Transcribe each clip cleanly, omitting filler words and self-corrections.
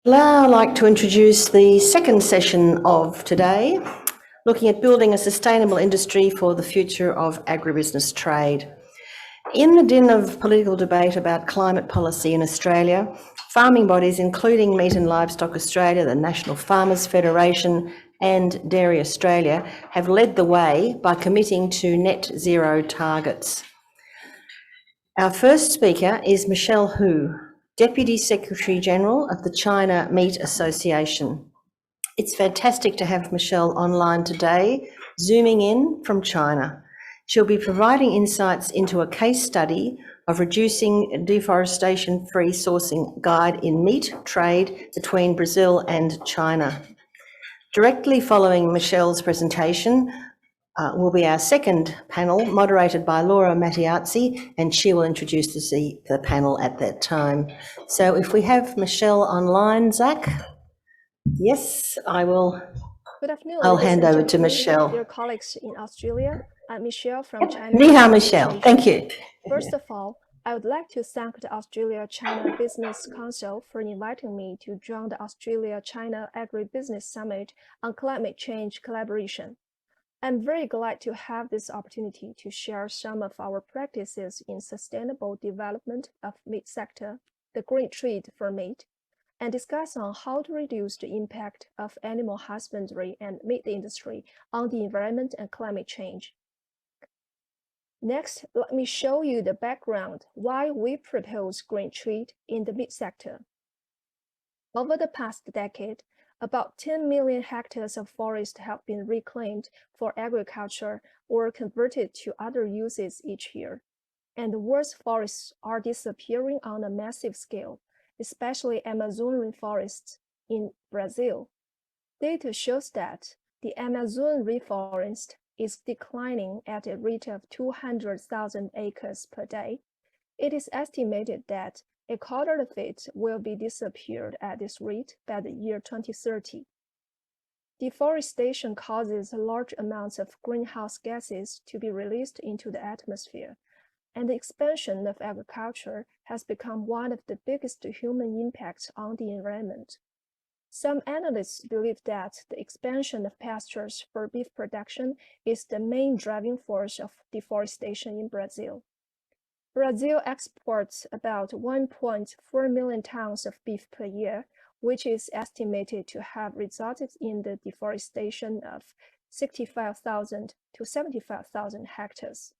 Now I'd like to introduce the second session of today, looking at building a sustainable industry for the future of agribusiness trade. In the din of political debate about climate policy in Australia, farming bodies including Meat and Livestock Australia, the National Farmers Federation and Dairy Australia have led the way by committing to net zero targets. Our first speaker is Michelle Hu, Deputy Secretary-General of the China Meat Association. It's fantastic to have Michelle online today, zooming in from China. She'll be providing insights into a case study of reducing deforestation-free sourcing guide in meat trade between Brazil and China. Directly following Michelle's presentation will be our second panel, moderated by Laura Mattiazzi, and she will introduce the panel at that time. So if we have Michelle online, Zach? Yes, I will. Good afternoon. I'll hand over to Michelle. Dear colleagues in Australia, I'm Michelle from China. Ni hao, Michelle. Thank you. First of all, I would like to thank the Australia-China Business Council for inviting me to join the Australia-China Agribusiness Summit on climate change collaboration. I'm very glad to have this opportunity to share some of our practices in sustainable development of meat sector, the green trade for meat, and discuss on how to reduce the impact of animal husbandry and meat industry on the environment and climate change. Next, let me show you the background why we propose green trade in the meat sector. Over the past decade, about 10 million hectares of forest have been reclaimed for agriculture or converted to other uses each year, and the world's forests are disappearing on a massive scale, especially Amazon rainforests in Brazil. Data shows that the Amazon rainforest is declining at a rate of 200,000 acres per day. It is estimated that a quarter of it will be disappeared at this rate by the year 2030. Deforestation causes large amounts of greenhouse gases to be released into the atmosphere, and the expansion of agriculture has become one of the biggest human impacts on the environment. Some analysts believe that the expansion of pastures for beef production is the main driving force of deforestation in Brazil. Brazil exports about 1.4 million tons of beef per year, which is estimated to have resulted in the deforestation of 65,000 to 75,000 hectares.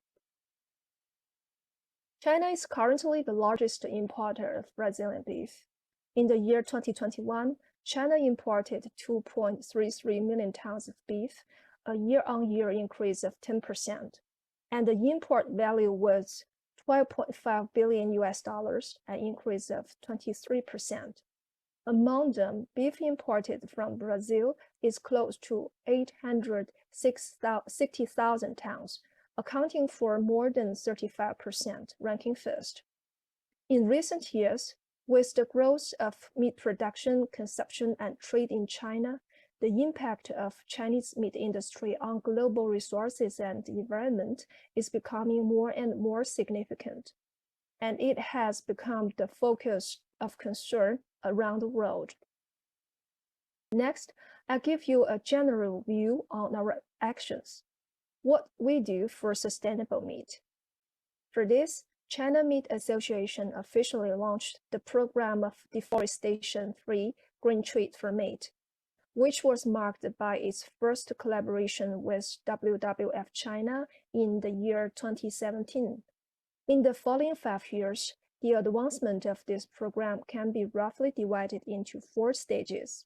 China is currently the largest importer of Brazilian beef. In the year 2021, China imported 2.33 million tons of beef, a year-on-year increase of 10%, and the import value was $12.5 billion, an increase of 23%. Among them, beef imported from Brazil is close to 860,000 tons, accounting for more than 35%, ranking first. In recent years, with the growth of meat production, consumption, and trade in China, the impact of Chinese meat industry on global resources and the environment is becoming more and more significant, and it has become the focus of concern around the world. Next, I'll give you a general view on our actions. What we do for sustainable meat. For this, China Meat Association officially launched the program of deforestation-free green trade for meat, which was marked by its first collaboration with WWF China in the year 2017. In the following 5 years, the advancement of this program can be roughly divided into 4 stages.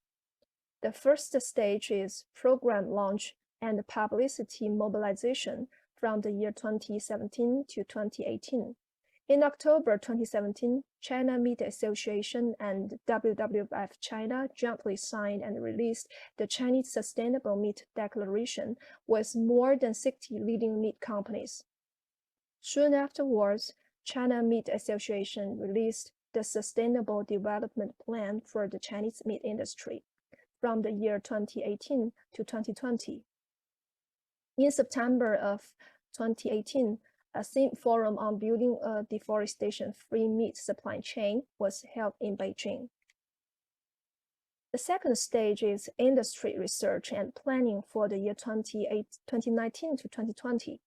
The first stage is program launch and publicity mobilization from the year 2017 to 2018. In October 2017, China Meat Association and WWF China jointly signed and released the Chinese Sustainable Meat Declaration with more than 60 leading meat companies. Soon afterwards, China Meat Association released the Sustainable Development Plan for the Chinese meat industry from the year 2018 to 2020. In September of 2018, a theme forum on building a deforestation-free meat supply chain was held in Beijing. The second stage is industry research and planning for the year 2019 to 2020.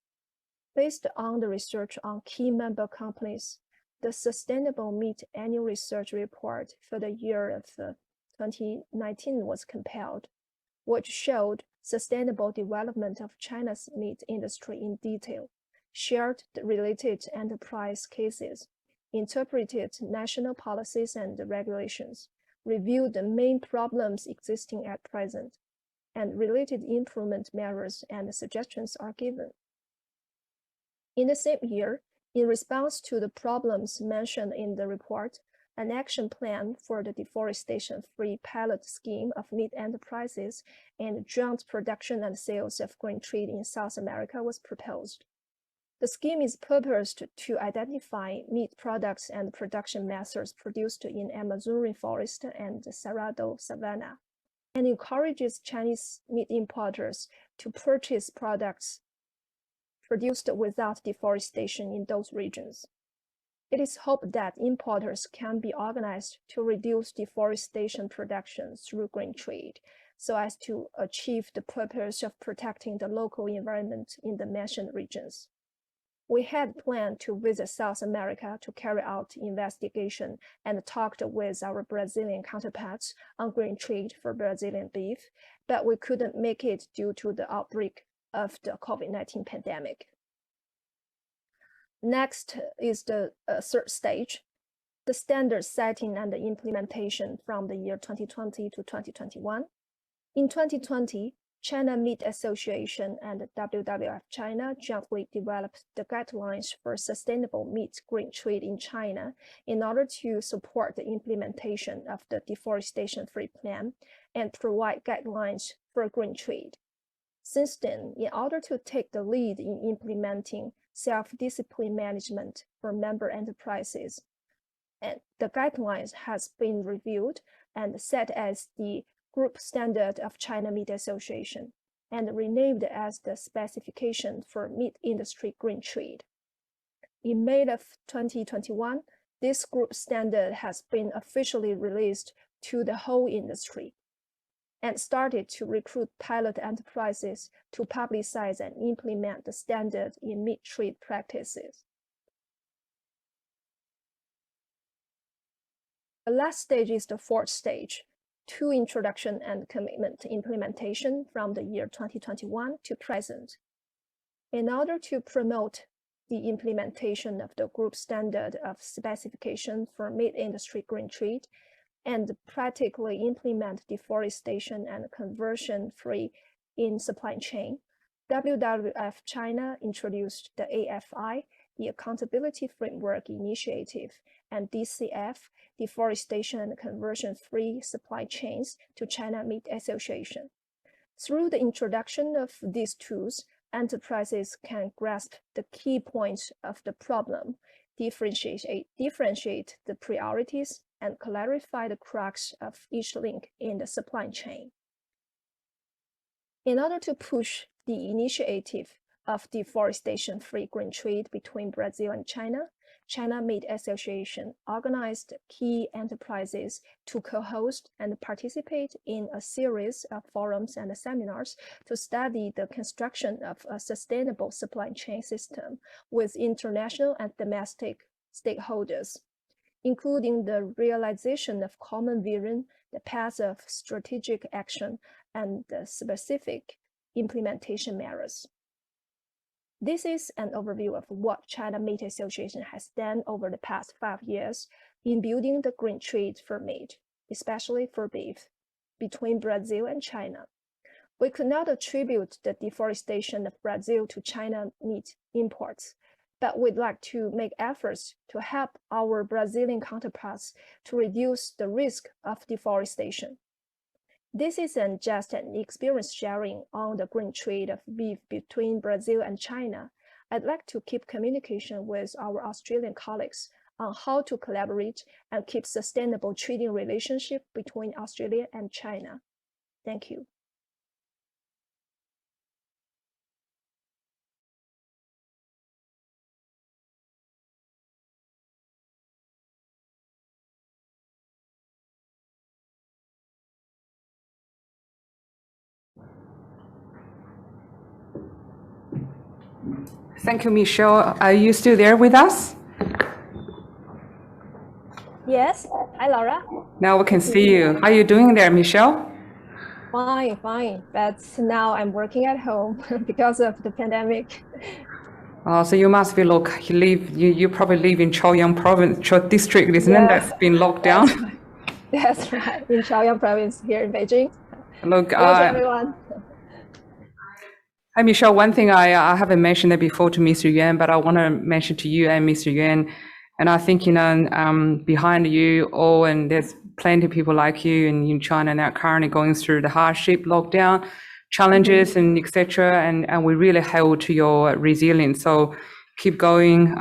Based on the research on key member companies, the Sustainable Meat Annual Research Report for the year of 2019 was compiled, which showed sustainable development of China's meat industry in detail, shared the related enterprise cases, interpreted national policies and regulations, reviewed the main problems existing at present, and related improvement measures and suggestions are given. In the same year, in response to the problems mentioned in the report, an action plan for the deforestation-free pilot scheme of meat enterprises and joint production and sales of grain trade in South America was proposed. The scheme is purposed to identify meat products and production methods produced in Amazon rainforest and Cerrado savanna, and encourages Chinese meat importers to purchase products produced without deforestation in those regions. It is hoped that importers can be organized to reduce deforestation production through grain trade, so as to achieve the purpose of protecting the local environment in the mentioned regions. We had planned to visit South America to carry out investigation and talked with our Brazilian counterparts on grain trade for Brazilian beef, but we couldn't make it due to the outbreak of the COVID-19 pandemic. Next is the third stage, the standard setting and the implementation from the year 2020 to 2021. In 2020, China Meat Association and WWF China jointly developed the guidelines for sustainable meat grain trade in China in order to support the implementation of the deforestation-free plan and provide guidelines for grain trade. Since then, in order to take the lead in implementing self-discipline management for member enterprises, and the guidelines has been reviewed and set as the Group Standard of China Meat Association and renamed as the Specification for Meat Industry Grain Trade. In May of 2021, this group standard has been officially released to the whole industry and started to recruit pilot enterprises to publicize and implement the standard in meat trade practices. The last stage is the fourth stage, to introduction and commitment implementation from the year 2021 to present. In order to promote the implementation of the group standard of specification for meat industry grain trade and practically implement deforestation and conversion-free in supply chain, WWF China introduced the AFI, the Accountability Framework Initiative, and DCF, Deforestation and Conversion-Free Supply Chains, to China Meat Association. Through the introduction of these tools, enterprises can grasp the key points of the problem, differentiate the priorities, and clarify the crux of each link in the supply chain. In order to push the initiative of deforestation-free grain trade between Brazil and China, China Meat Association organized key enterprises to co-host and participate in a series of forums and seminars to study the construction of a sustainable supply chain system with international and domestic stakeholders, including the realization of common vision, the path of strategic action, and the specific implementation measures. This is an overview of what China Meat Association has done over the past 5 years in building the grain trade for meat, especially for beef, between Brazil and China. We could not attribute the deforestation of Brazil to China meat imports, but we'd like to make efforts to help our Brazilian counterparts to reduce the risk of deforestation. This isn't just an experience sharing on the grain trade of beef between Brazil and China. I'd like to keep communication with our Australian colleagues on how to collaborate and keep sustainable trading relationship between Australia and China. Thank you. Thank you, Michelle. Are you still there with us? Yes. Hi, Laura. Now we can see you. How are you doing there, Michelle? Fine, fine. But now I'm working at home because of the pandemic. So you must be you probably live in Chaoyang province, Chao district, isn't it? Yeah, That's been locked down. That's right. In Chaoyang province here in Beijing. Look, Hello to everyone. Hi, Michelle. One thing I haven't mentioned it before to Mr. Yuan, but I want to mention to you and Mr. Yuan, and I think, behind you all, and there's plenty of people like you in China now currently going through the hardship, lockdown, challenges, and etc. And we really held to your resilience. So keep going.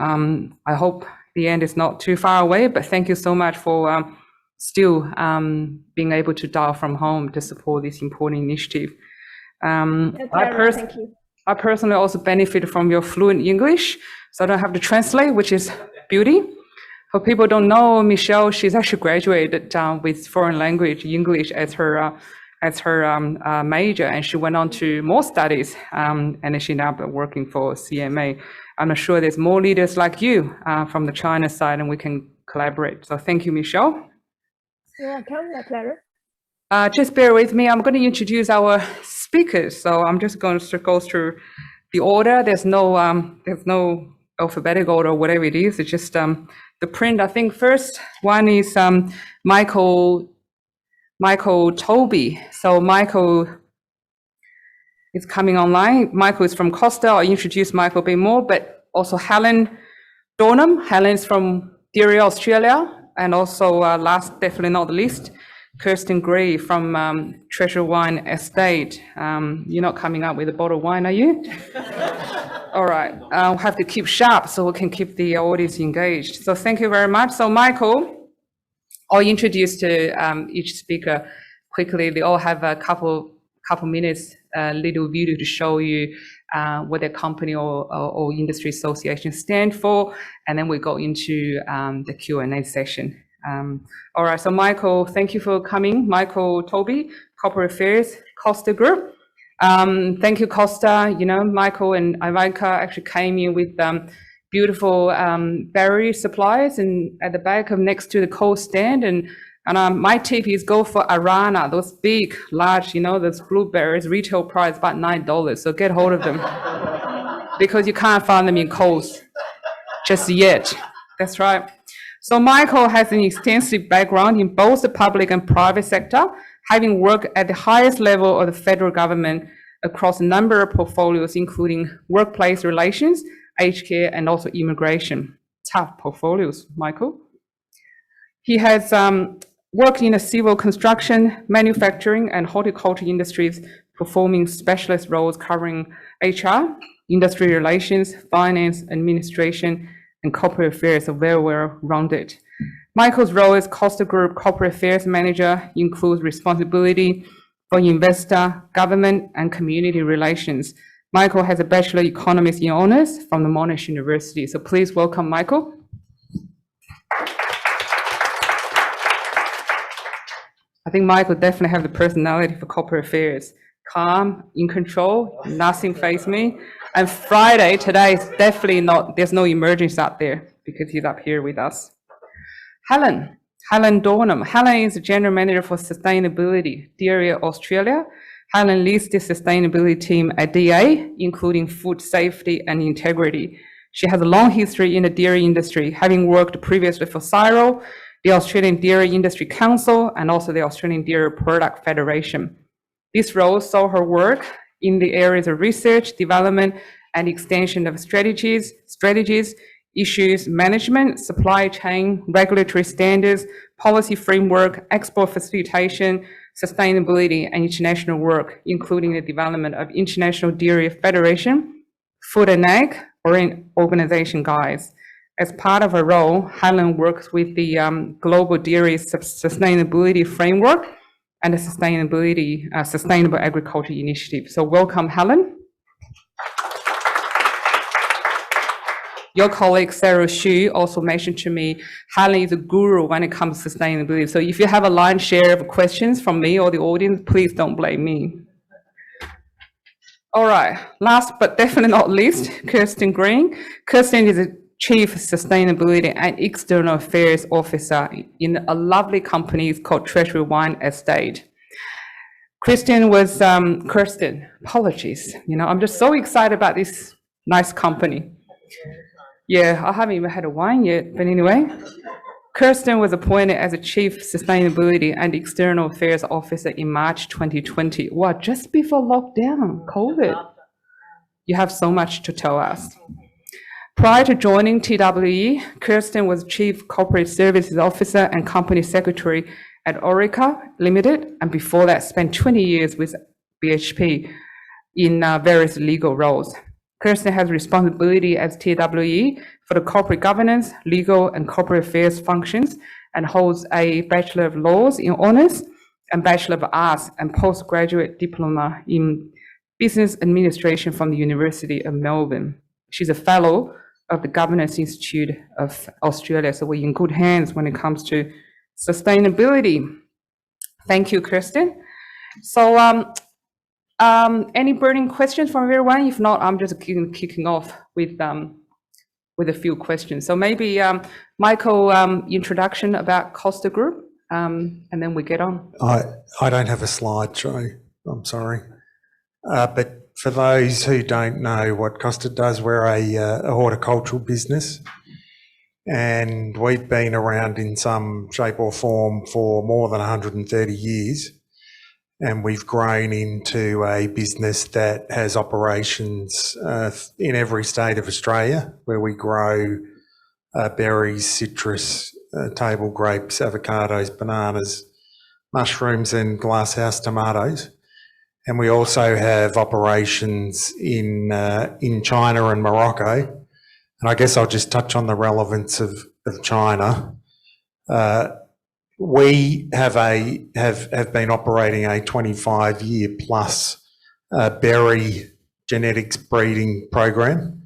I hope the end is not too far away, but thank you so much for still being able to dial from home to support this important initiative. Thank you. I personally also benefited from your fluent English, so I don't have to translate, which is beauty. For people who don't know, Michelle, she's actually graduated with foreign language English as her major, and she went on to more studies, and she now working for CMA. I'm sure there's more leaders like you from the China side, and we can collaborate. So thank you, Michelle. You're welcome, my pleasure. Just bear with me. I'm going to introduce our speakers. So I'm just going to go through the order. There's no alphabetical order, whatever it is. It's just the print. I think first one is Michael Toby. So Michael is coming online. Michael is from Costa. I'll introduce Michael a bit more, but also Helen Dornham. Helen is from Dairy Australia, and also last, definitely not the least, Kirsten Gray from Treasure Wine Estate. You're not coming up with a bottle of wine, are you? All right, I'll have to keep sharp so we can keep the audience engaged. So thank you very much. So Michael, I'll introduce to each speaker quickly. They all have a couple minutes, little video to show you what their company or industry association stand for, and then we go into the Q&A session. All right, so Michael, thank you for coming. Michael Toby, Corporate Affairs, Costa Group. Thank you, Costa. Michael and Ivanka actually came in with beautiful berry supplies, and at the back of next to the cold stand. And my tip is go for Arana, those big, large, those blueberries, retail price about $9. So get hold of them because you can't find them in Coles just yet. That's right. So Michael has an extensive background in both the public and private sector, having worked at the highest level of the federal government across a number of portfolios, including workplace relations, aged care, and also immigration. Tough portfolios, Michael. He has worked in the civil construction, manufacturing, and horticulture industries, performing specialist roles covering HR, industry relations, finance, administration, and corporate affairs are very well rounded. Michael's role as Costa Group Corporate Affairs Manager includes responsibility for investor, government, and community relations. Michael has a Bachelor of Economics in Honours from the Monash University. So please welcome Michael. I think Michael definitely have the personality for corporate affairs. Calm, in control, nothing fazes me. And Friday, today is definitely not, there's no emergency out there because he's up here with us. Helen Dornham. Helen is the General Manager for Sustainability, Dairy Australia. Helen leads the sustainability team at DA, including food safety and integrity. She has a long history in the dairy industry, having worked previously for CSIRO, the Australian Dairy Industry Council, and also the Australian Dairy Product Federation. This role saw her work in the areas of research, development, and extension of strategies, issues management, supply chain, regulatory standards, policy framework, export facilitation, sustainability, and international work, including the development of International Dairy Federation, Food and Ag, or in organization guides. As part of her role, Helen works with the Global Dairy Sustainability Framework and the Sustainable Agriculture Initiative. So welcome, Helen. Your colleague Sarah Xu also mentioned to me, Helen is a guru when it comes to sustainability. So if you have a line share of questions from me or the audience, please don't blame me. All right, last but definitely not least, Kirsten Green. Kirsten is a Chief Sustainability and External Affairs Officer in a lovely company called Treasury Wine Estate. Kirsten, apologies. I'm just so excited about this nice company. Yeah, I haven't even had a wine yet, but anyway. Kirsten was appointed as a Chief Sustainability and External Affairs Officer in March 2020. Wow, just before lockdown, COVID. You have so much to tell us. Prior to joining TWE, Kirsten was Chief Corporate Services Officer and Company Secretary at Orica Limited, and before that spent 20 years with BHP in various legal roles. Kirsten has responsibility as TWE for the corporate governance, legal and corporate affairs functions, and holds a Bachelor of Laws in Honours and Bachelor of Arts and postgraduate diploma in Business Administration from the University of Melbourne. She's a fellow of the Governance Institute of Australia, so we're in good hands when it comes to sustainability. Thank you, Kirsten. So any burning questions from everyone? If not, I'm just kicking off with a few questions. So maybe Michael, introduction about Costa Group, and then we get on. I don't have a slideshow, I'm sorry. But for those who don't know what Costa does, we're a horticultural business, and we've been around in some shape or form for more than 130 years. And we've grown into a business that has operations in every state of Australia, where we grow berries, citrus, table grapes, avocados, bananas, mushrooms and glasshouse tomatoes. And we also have operations in China and Morocco. And I guess I'll just touch on the relevance of China. We have been operating a 25-year plus berry genetics breeding program,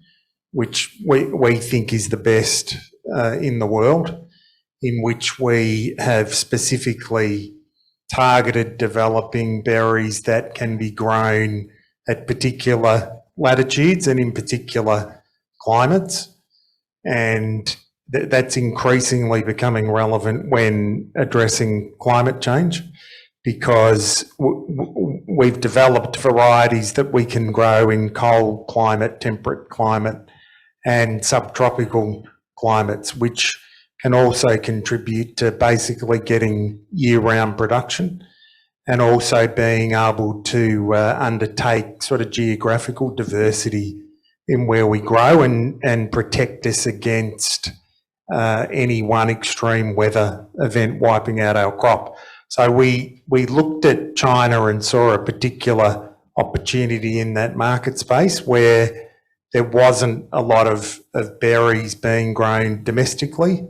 which we think is the best in the world, in which we have specifically targeted developing berries that can be grown at particular latitudes and in particular climates. And that's increasingly becoming relevant when addressing climate change, because we've developed varieties that we can grow in cold climate, temperate climate and subtropical climates, which can also contribute to basically getting year-round production and also being able to undertake sort of geographical diversity in where we grow and protect us against any one extreme weather event wiping out our crop. So we looked at China and saw a particular opportunity in that market space where there wasn't a lot of berries being grown domestically.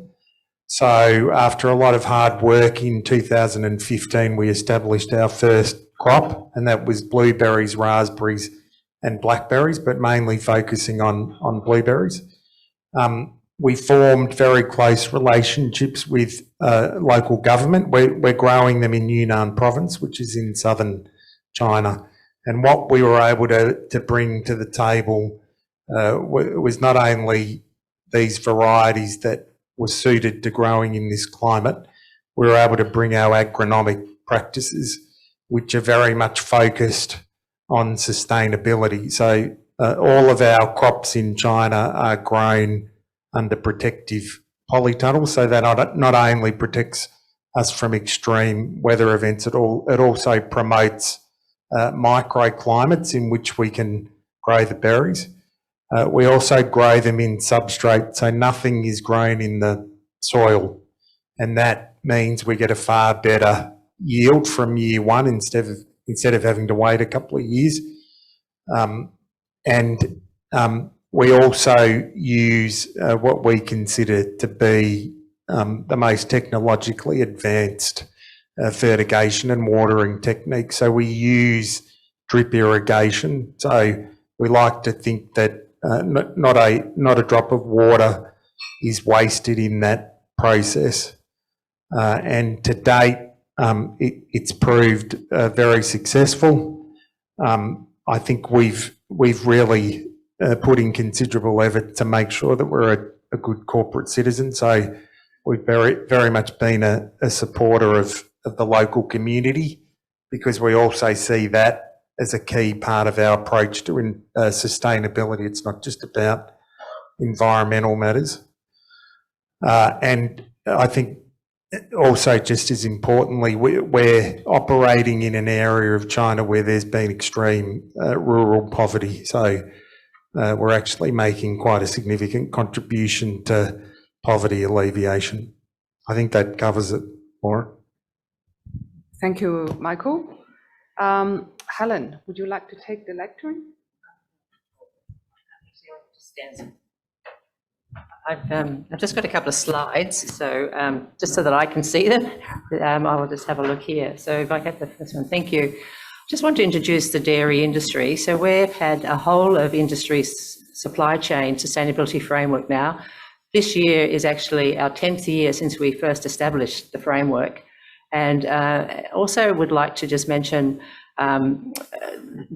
So after a lot of hard work in 2015, we established our first crop, and that was blueberries, raspberries and blackberries, but mainly focusing on blueberries. We formed very close relationships with local government. We're growing them in Yunnan province, which is in southern China. And what we were able to bring to the table was not only these varieties that were suited to growing in this climate, we were able to bring our agronomic practices, which are very much focused on sustainability. So all of our crops in China are grown under protective polytunnel, so that not only protects us from extreme weather events at all, it also promotes microclimates in which we can grow the berries. We also grow them in substrate, so nothing is grown in the soil, and that means we get a far better yield from year one instead of having to wait a couple of years. We also use what we consider to be the most technologically advanced fertigation and watering techniques. So we use drip irrigation. So we like to think that not a drop of water is wasted in that process. And to date, it's proved very successful. I think we've really put in considerable effort to make sure that we're a good corporate citizen. So we've very much been a supporter of the local community, because we also see that as a key part of our approach to sustainability. It's not just about environmental matters. And I think also, just as importantly, we're operating in an area of China where there's been extreme rural poverty. So we're actually making quite a significant contribution to poverty alleviation. I think that covers it, Maura. Thank you, Michael. Helen, would you like to take the lectern? I've just got a couple of slides, so just so that I can see them, I will just have a look here. So if I get the first one, thank you. Just want to introduce the dairy industry. So we've had a whole of industry supply chain sustainability framework now. This year is actually our 10th year since we first established the framework. And also would like to just mention,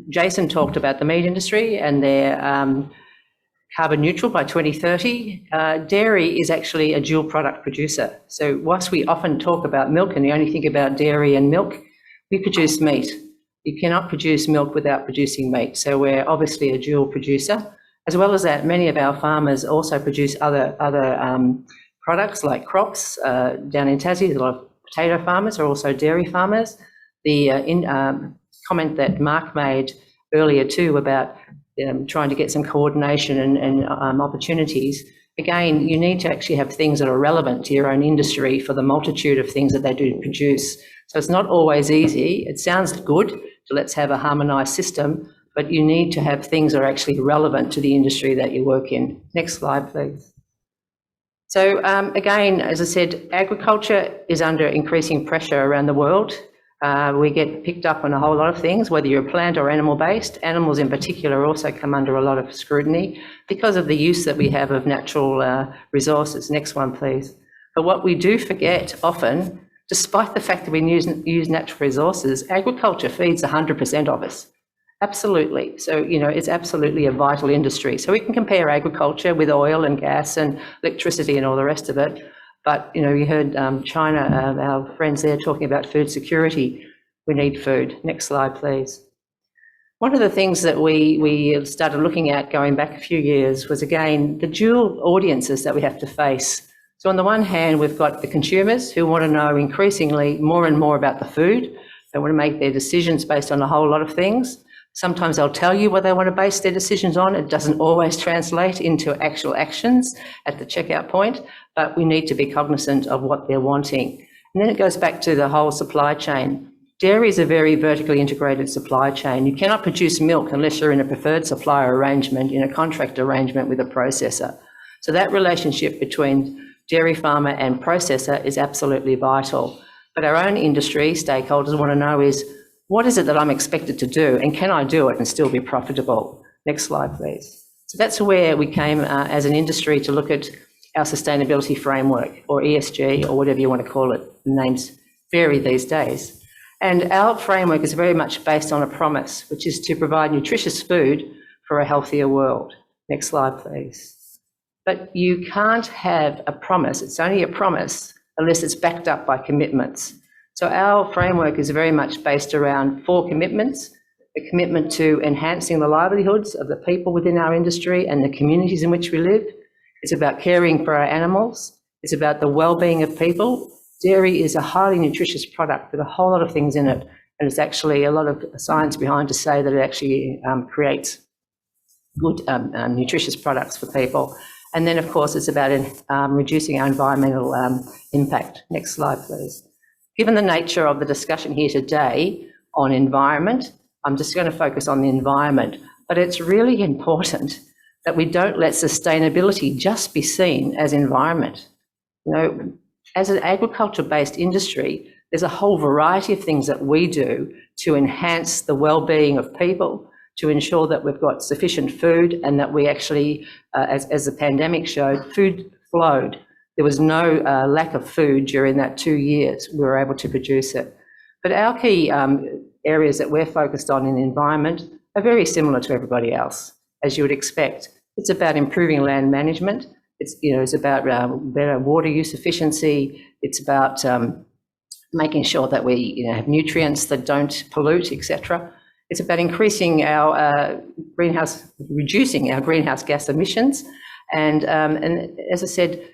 Jason talked about the meat industry and their carbon neutral by 2030. Dairy is actually a dual product producer. So whilst we often talk about milk and you only think about dairy and milk, we produce meat. You cannot produce milk without producing meat. So we're obviously a dual producer. As well as that, many of our farmers also produce other products like crops. Down in Tassie, a lot of potato farmers are also dairy farmers. The comment that Mark made earlier too about trying to get some coordination and opportunities. Again, you need to actually have things that are relevant to your own industry for the multitude of things that they do produce. So it's not always easy. It sounds good to let's have a harmonised system, but you need to have things that are actually relevant to the industry that you work in. Next slide, please. So again, as I said, agriculture is under increasing pressure around the world. We get picked up on a whole lot of things, whether you're plant or animal-based. Animals in particular also come under a lot of scrutiny because of the use that we have of natural resources. Next one, please. But what we do forget often, despite the fact that we use natural resources, agriculture feeds 100% of us. Absolutely. So, you know, it's absolutely a vital industry. So we can compare agriculture with oil and gas and electricity and all the rest of it. But, you know, you heard China, our friends there talking about food security. We need food. Next slide, please. One of the things that we started looking at going back a few years was, again, the dual audiences that we have to face. So on the one hand, we've got the consumers who want to know increasingly more and more about the food. They want to make their decisions based on a whole lot of things. Sometimes they'll tell you what they want to base their decisions on. It doesn't always translate into actual actions at the checkout point, but we need to be cognizant of what they're wanting. And then it goes back to the whole supply chain. Dairy is a very vertically integrated supply chain. You cannot produce milk unless you're in a preferred supplier arrangement, in a contract arrangement with a processor. So that relationship between dairy farmer and processor is absolutely vital. But our own industry stakeholders want to know is, what is it that I'm expected to do, and can I do it and still be profitable? Next slide, please. So that's where we came as an industry to look at our sustainability framework, or ESG, or whatever you want to call it. The names vary these days. And our framework is very much based on a promise, which is to provide nutritious food for a healthier world. Next slide, please. But you can't have a promise, it's only a promise, unless it's backed up by commitments. So our framework is very much based around 4 commitments: the commitment to enhancing the livelihoods of the people within our industry and the communities in which we live. It's about caring for our animals. It's about the well-being of people. Dairy is a highly nutritious product with a whole lot of things in it, and it's actually a lot of science behind to say that it actually creates good nutritious products for people. And then, of course, it's about reducing our environmental impact. Next slide, please. Given the nature of the discussion here today on environment, I'm just going to focus on the environment, but it's really important that we don't let sustainability just be seen as environment. You know, as an agriculture-based industry, there's a whole variety of things that we do to enhance the well-being of people, to ensure that we've got sufficient food and that we actually, as the pandemic showed, food flowed. There was no lack of food during that 2 years. We were able to produce it. But our key areas that we're focused on in the environment are very similar to everybody else, as you would expect. It's about improving land management. It's about better water use efficiency. It's about making sure that we have nutrients that don't pollute, etc. It's about increasing our reducing our greenhouse gas emissions, and as I said,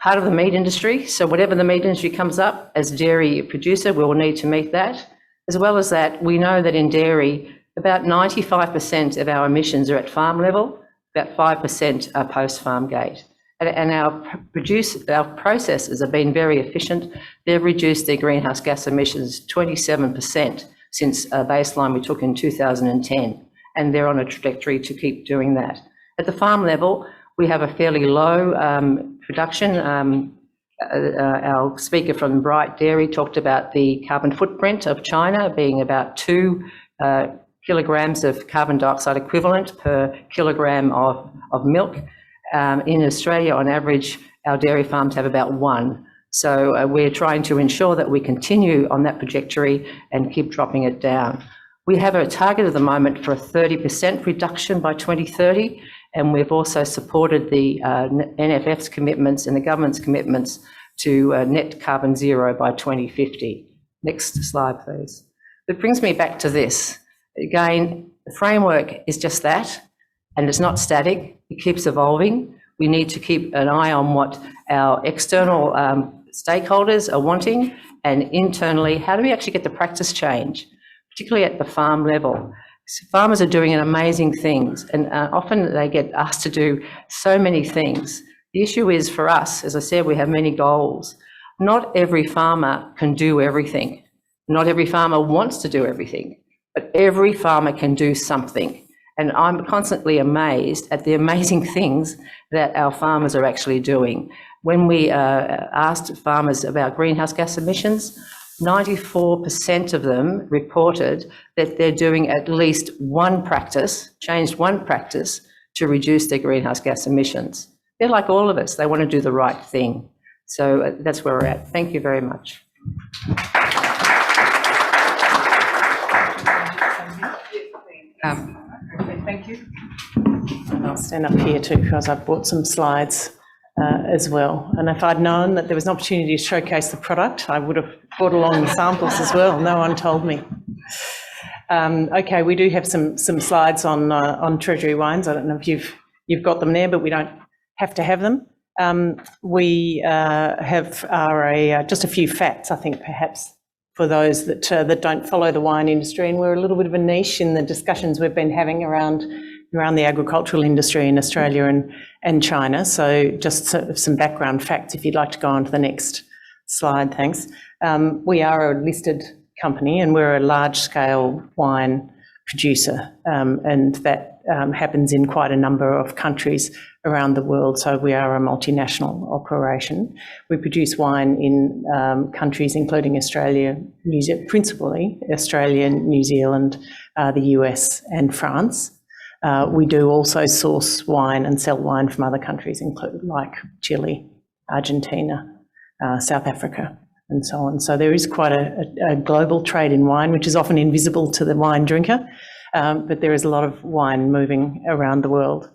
part of the meat industry. So whatever the meat industry comes up as dairy producer, we will need to meet that. As well as that, we know that in dairy, about 95% of our emissions are at farm level, about 5% are post-farm gate. And our processors have been very efficient. They've reduced their greenhouse gas emissions 27% since a baseline we took in 2010, and they're on a trajectory to keep doing that. At the farm level, we have a fairly low production. Our speaker from Bright Dairy talked about the carbon footprint of China being about 2 kilograms of carbon dioxide equivalent per kilogram of milk. In Australia, on average, our dairy farms have about 1. So we're trying to ensure that we continue on that trajectory and keep dropping it down. We have a target at the moment for a 30% reduction by 2030, and we've also supported the NFF's commitments and the government's commitments to net carbon zero by 2050. Next slide, please. It brings me back to this. Again, the framework is just that, and it's not static. It keeps evolving. We need to keep an eye on what our external stakeholders are wanting, and internally, how do we actually get the practice change, particularly at the farm level. So farmers are doing amazing things, and often they get asked to do so many things. The issue is for us, as I said, we have many goals. Not every farmer can do everything. Not every farmer wants to do everything, but every farmer can do something. And I'm constantly amazed at the amazing things that our farmers are actually doing. When we asked farmers about greenhouse gas emissions, 94% of them reported that they're doing at least one practice, changed one practice to reduce their greenhouse gas emissions. They're like all of us, they want to do the right thing. So that's where we're at. Thank you very much. Thank you. I'll stand up here too because I've brought some slides as well. And if I'd known that there was an opportunity to showcase the product, I would have brought along the samples as well. No one told me. Okay, we do have some slides on Treasury wines. I don't know if you've got them there, but we don't have to have them. We have just a few facts, I think, perhaps, for those that don't follow the wine industry, and we're a little bit of a niche in the discussions we've been having around the agricultural industry in Australia and China. So just some background facts, if you'd like to go on to the next slide, thanks. We are a listed company and we're a large-scale wine producer, and that happens in quite a number of countries around the world, so we are a multinational operation. We produce wine in countries including Australia, principally Australia, New Zealand, the US and France. We do also source wine and sell wine from other countries, like Chile, Argentina, South Africa and so on. So there is quite a global trade in wine, which is often invisible to the wine drinker, but there is a lot of wine moving around the world.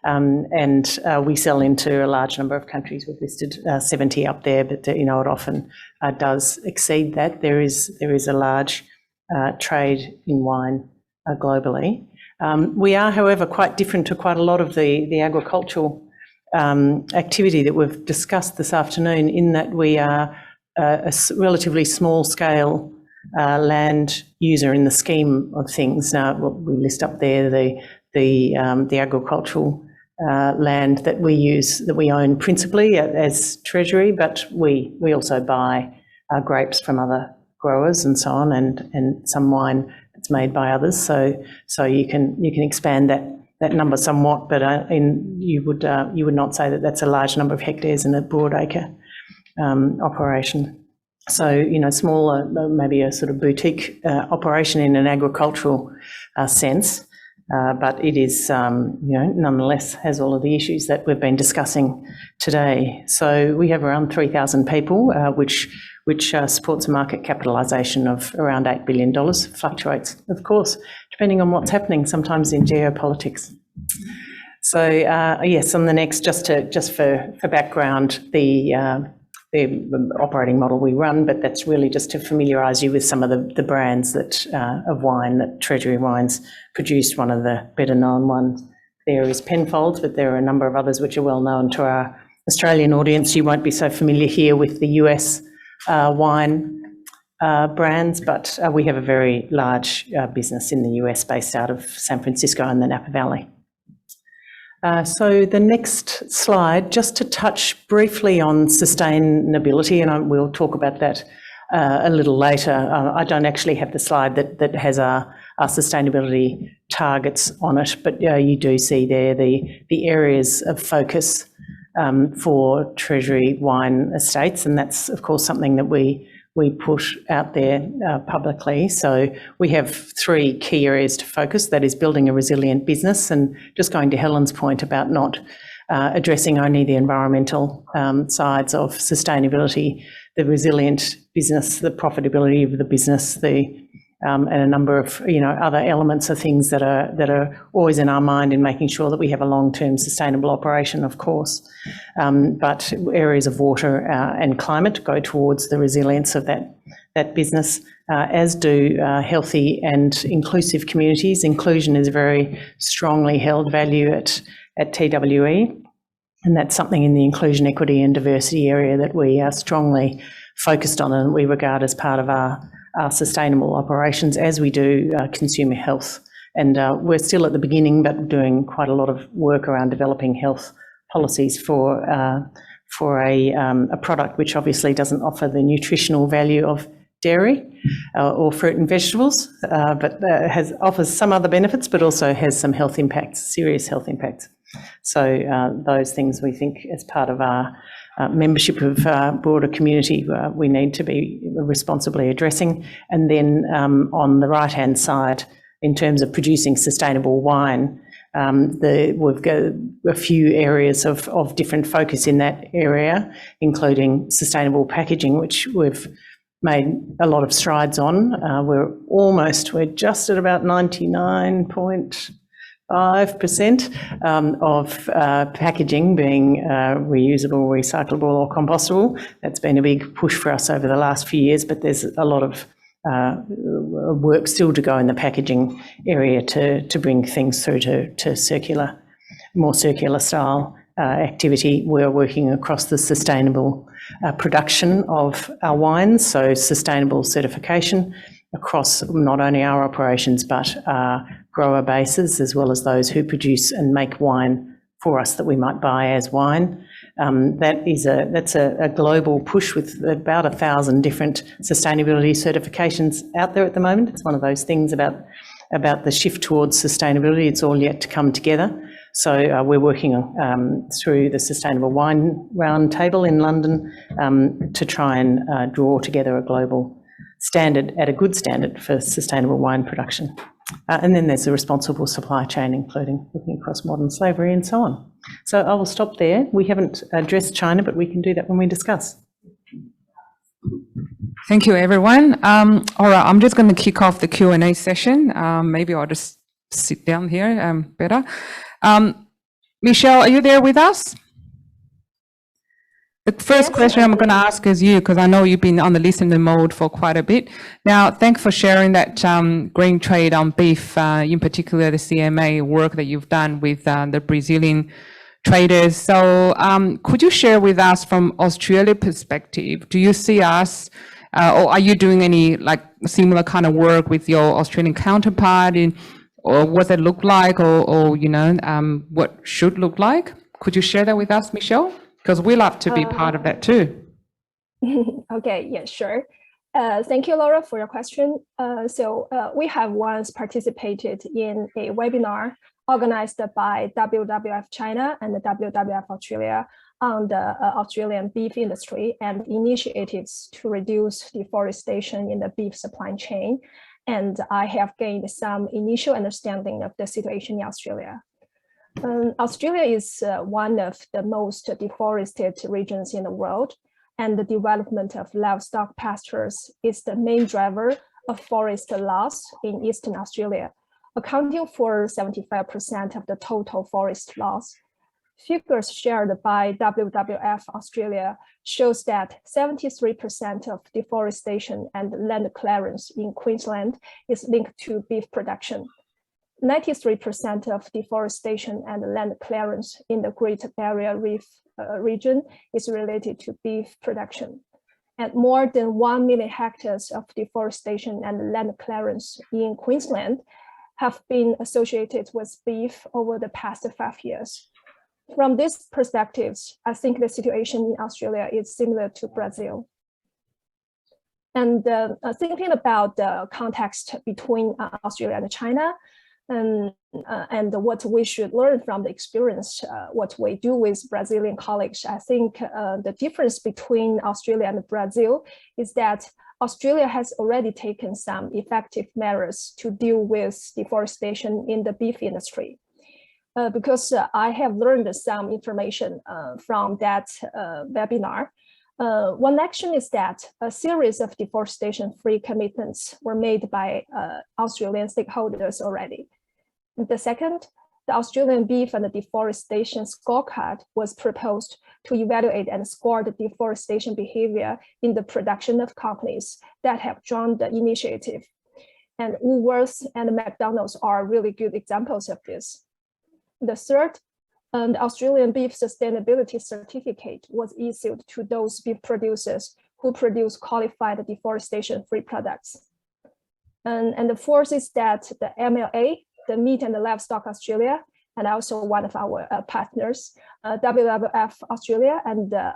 And we sell into a large number of countries. We've listed 70 up there, but it often does exceed that. There is a large trade in wine globally. We are, however, quite different to quite a lot of the agricultural activity that we've discussed this afternoon, in that we are a relatively small scale land user in the scheme of things. Now, we list up there the agricultural land that we use, that we own principally as Treasury, but we also buy grapes from other growers and so on, and some wine that's made by others. So you can expand that number somewhat, but you would not say that that's a large number of hectares in a broadacre operation. So smaller, maybe a sort of boutique operation in an agricultural sense. But it is, nonetheless has all of the issues that we've been discussing today. So we have around 3,000 people, which which supports a market capitalisation of around $8 billion. Fluctuates, of course, depending on what's happening sometimes in geopolitics. So yes, on the next, just for background, the operating model we run, but that's really just to familiarise you with some of the brands that of wine that Treasury Wines produced. One of the better known ones there is Penfolds, but there are a number of others which are well known to our Australian audience. You won't be so familiar here with the US wine brands, but we have a very large business in the US based out of San Francisco and the Napa Valley. So the next slide, just to touch briefly on sustainability, and we'll talk about that a little later. I don't actually have the slide that has our sustainability targets on it, but you do see there the areas of focus for Treasury Wine Estates, and that's of course something that we push out there publicly. So we have 3 key areas to focus. That is building a resilient business, and just going to Helen's point about not addressing only the environmental sides of sustainability, the resilient business, the profitability of the business, and a number of other elements of things that are always in our mind in making sure that we have a long-term sustainable operation, of course. But areas of water and climate go towards the resilience of that business, as do healthy and inclusive communities. Inclusion is a very strongly held value at TWE, and that's something in the inclusion, equity and diversity area that we are strongly focused on and we regard as part of our sustainable operations, as we do consumer health. And we're still at the beginning, but doing quite a lot of work around developing health policies for a product which obviously doesn't offer the nutritional value of dairy or fruit and vegetables, but offers some other benefits, but also has some health impacts, serious health impacts. So those things we think as part of our membership of broader community we need to be responsibly addressing. And then on the right-hand side, in terms of producing sustainable wine, we've got a few areas of different focus in that area, including sustainable packaging, which we've made a lot of strides on. We're just at about 99.5% of packaging being reusable, recyclable or compostable. That's been a big push for us over the last few years, but there's a lot of work still to go in the packaging area to bring things through to more circular style activity. We're working across the sustainable production of our wines, so sustainable certification across not only our operations but our grower bases, as well as those who produce and make wine for us that we might buy as wine. That's a global push with about 1,000 different sustainability certifications out there at the moment. It's one of those things about the shift towards sustainability. It's all yet to come together. So we're working through the Sustainable Wine Roundtable in London to try and draw together a global standard, at a good standard for sustainable wine production. And then there's the responsible supply chain, including looking across modern slavery and so on. So I will stop there. We haven't addressed China, but we can do that when we discuss. Thank you, everyone. All right, I'm just going to kick off the Q&A session. Maybe I'll just sit down here better. Michelle, are you there with us? The first question I'm going to ask is you, because I know you've been on the listening mode for quite a bit. Now, thanks for sharing that green trade on beef, in particular the CMA work that you've done with the Brazilian traders. So could you share with us from Australia perspective, do you see us, or are you doing any like similar kind of work with your Australian counterpart, or what that look like, or what should look like? Could you share that with us, Michelle? Because we love to be part of that too. Okay, yeah, sure. Thank you, Laura, for your question. So we have once participated in a webinar organized by WWF China and the WWF Australia on the Australian beef industry and initiatives to reduce deforestation in the beef supply chain. And I have gained some initial understanding of the situation in Australia. Australia is one of the most deforested regions in the world. and the development of livestock pastures is the main driver of forest loss in Eastern Australia, accounting for 75% of the total forest loss. Figures shared by WWF Australia shows that 73% of deforestation and land clearance in Queensland is linked to beef production. 93% of deforestation and land clearance in the Great Barrier Reef region is related to beef production. And more than 1 million hectares of deforestation and land clearance in Queensland have been associated with beef over the past 5 years. From these perspectives, I think the situation in Australia is similar to Brazil. And thinking about the context between Australia and China, and what we should learn from the experience, what we do with Brazilian colleagues, I think the difference between Australia and Brazil is that Australia has already taken some effective measures to deal with deforestation in the beef industry. Because I have learned some information from that webinar. One action is that a series of deforestation-free commitments were made by Australian stakeholders already. The second, the Australian Beef and Deforestation Scorecard was proposed to evaluate and score the deforestation behavior in the production of companies that have joined the initiative. And Woolworths and McDonald's are really good examples of this. The third, the Australian Beef Sustainability Certificate was issued to those beef producers who produce qualified deforestation-free products. And the fourth is that the MLA, the Meat and Livestock Australia, and also one of our partners, WWF Australia and the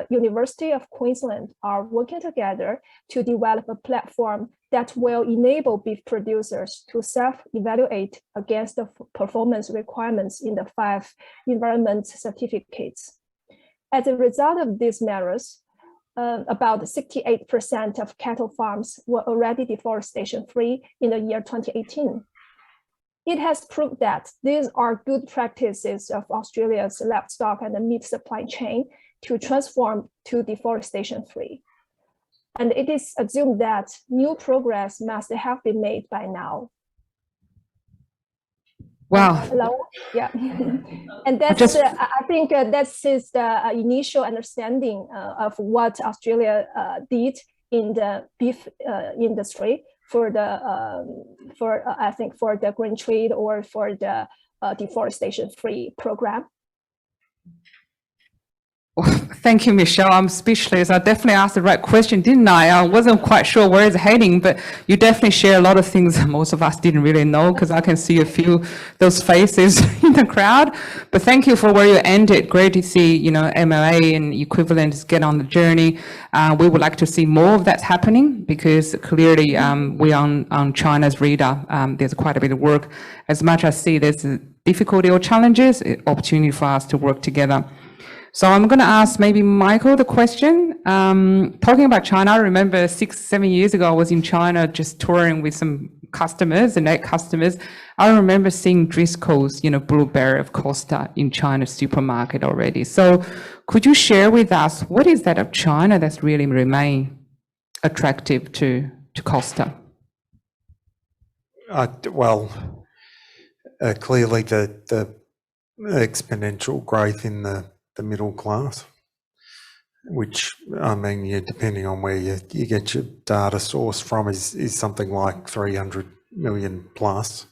University of Queensland are working together to develop a platform that will enable beef producers to self-evaluate against the performance requirements in the 5 environment certificates. As a result of these measures, about 68% of cattle farms were already deforestation-free in the year 2018. It has proved that these are good practices of Australia's livestock and meat supply chain to transform to deforestation-free. And it is assumed that new progress must have been made by now. Wow. Hello? Yeah. And that's, I think that is the initial understanding of what Australia did in the beef industry for the green trade or for the deforestation-free program. Thank you, Michelle. I'm speechless. I definitely asked the right question, didn't I? I wasn't quite sure where it's heading, but you definitely share a lot of things most of us didn't really know, because I can see a few those faces in the crowd. But thank you for where you ended. Great to see, you know, MLA and equivalents get on the journey. We would like to see more of that happening, because clearly we're on China's radar. There's quite a bit of work. As much as I see there's a difficulty or challenges, opportunity for us to work together. So I'm going to ask maybe Michael the question. Talking about China, I remember 6-7 years ago, I was in China just touring with some customers and egg customers. I remember seeing Driscoll's, you know, blueberry of Costa in China's supermarket already. So could you share with us, what is that of China that's really remain attractive to Costa? Clearly the exponential growth in the middle class, which, I mean, yeah, depending on where you get your data source from, is something like 300 million plus.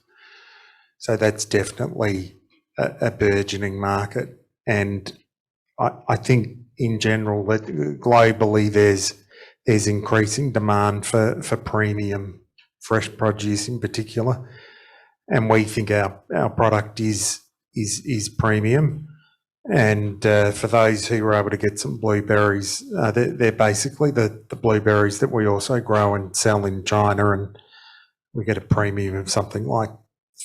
So that's definitely a burgeoning market. And I think in general that globally there's increasing demand for premium fresh produce in particular. And we think our product is premium. And for those who are able to get some blueberries, they're basically the blueberries that we also grow and sell in China, and we get a premium of something like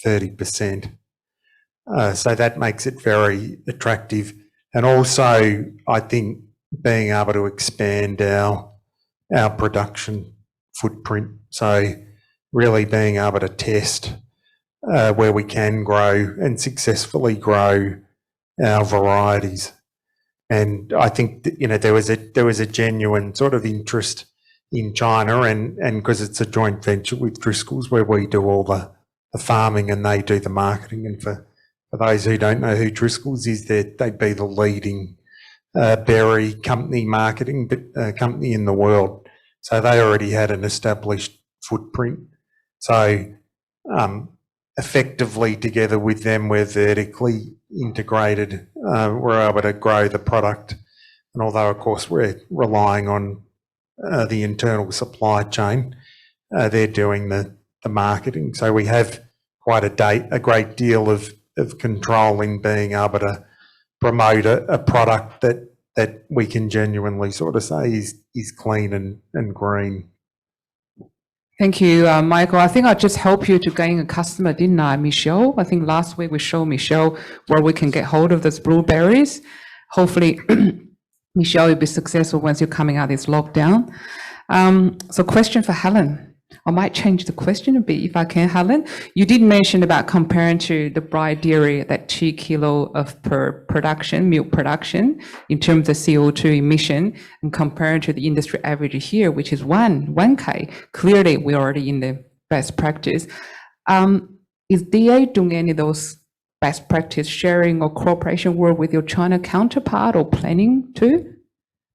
30%. So that makes it very attractive. And also, I think being able to expand our production footprint, so really being able to test where we can grow and successfully grow our varieties, And I think that, there was a genuine sort of interest in China, and because it's a joint venture with Driscoll's where we do all the farming and they do the marketing. And for those who don't know who Driscoll's is, they'd be the leading berry company marketing company in the world. So they already had an established footprint. So effectively together with them, we're vertically integrated. We're able to grow the product. And although, of course, we're relying on the internal supply chain, they're doing the marketing. So we have quite a great deal of control in being able to promote a product that we can genuinely sort of say is clean and green. Thank you, Michael. I think I just helped you to gain a customer, didn't I, Michelle? I think last week we showed Michelle where we can get hold of those blueberries. Hopefully, Michelle, will be successful once you're coming out of this lockdown. So question for Helen. I might change the question a bit if I can, Helen. You did mention about comparing to the Bright Dairy, that 2 kilo of per production, milk production, in terms of CO2 emission, and comparing to the industry average here, which is 1K. Clearly, we're already in the best practice. Is DA doing any of those best practice sharing or cooperation work with your China counterpart or planning to?